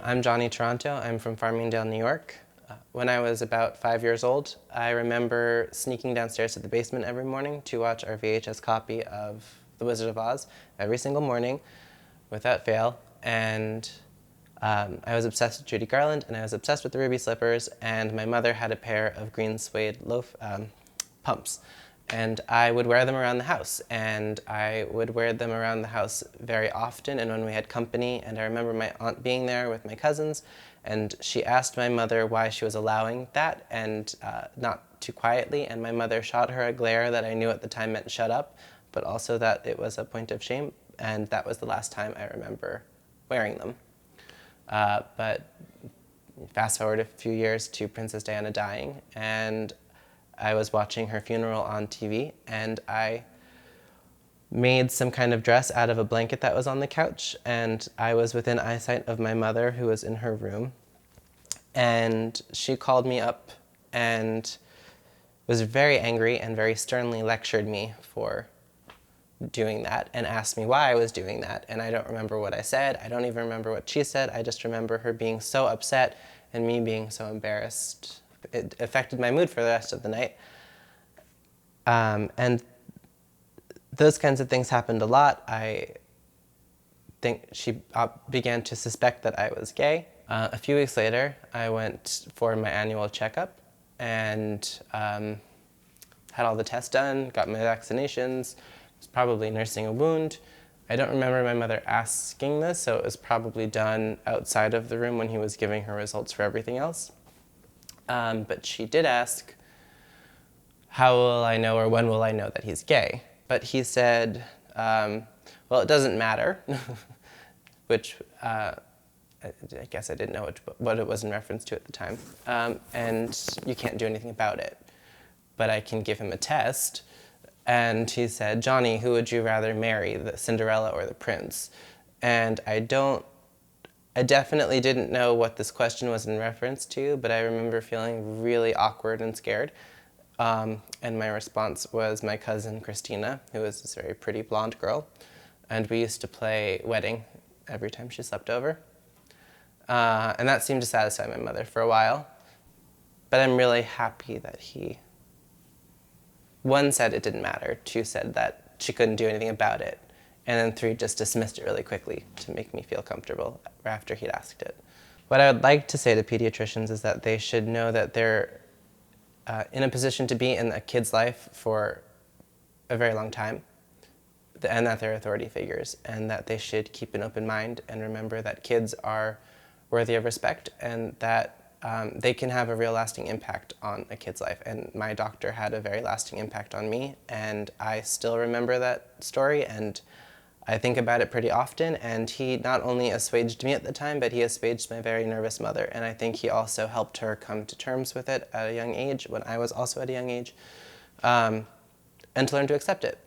I'm Johnny Toronto. I'm from Farmingdale, New York. When I was about 5 years old, I remember sneaking downstairs to the basement every morning to watch our VHS copy of The Wizard of Oz every single morning, without fail. And I was obsessed with Judy Garland, and I was obsessed with the ruby slippers, and my mother had a pair of green suede pumps. And I would wear them around the house, and I would wear them around the house very often and when we had company. And I remember my aunt being there with my cousins, and she asked my mother why she was allowing that, and not too quietly, and my mother shot her a glare that I knew at the time meant shut up, but also that it was a point of shame, and that was the last time I remember wearing them. But fast forward a few years to Princess Diana dying, and I was watching her funeral on TV, and I made some kind of dress out of a blanket that was on the couch, and I was within eyesight of my mother, who was in her room, and she called me up and was very angry and very sternly lectured me for doing that and asked me why I was doing that. And I don't remember what I said. I don't even remember what she said. I just remember her being so upset and me being so embarrassed. It affected my mood for the rest of the night. And those kinds of things happened a lot. I think she began to suspect that I was gay. A few weeks later, I went for my annual checkup and had all the tests done, got my vaccinations, was probably nursing a wound. I don't remember my mother asking this, so it was probably done outside of the room when he was giving her results for everything else. But she did ask, how will I know or when will I know that he's gay? But he said, well, it doesn't matter, which I guess I didn't know what it was in reference to at the time. And you can't do anything about it. But I can give him a test. And he said, Johnny, who would you rather marry, the Cinderella or the prince? And I definitely didn't know what this question was in reference to, but I remember feeling really awkward and scared. And my response was my cousin Christina, who was this very pretty blonde girl. And we used to play wedding every time she slept over. And that seemed to satisfy my mother for a while. But I'm really happy that he, one, said it didn't matter, two, said that she couldn't do anything about it, and then three, just dismissed it really quickly to make me feel comfortable after he'd asked it. What I would like to say to pediatricians is that they should know that they're in a position to be in a kid's life for a very long time, and that they're authority figures, and that they should keep an open mind and remember that kids are worthy of respect and that they can have a real lasting impact on a kid's life. And my doctor had a very lasting impact on me, and I still remember that story, and I think about it pretty often. And he not only assuaged me at the time, but he assuaged my very nervous mother, and I think he also helped her come to terms with it at a young age, when I was also at a young age, and to learn to accept it.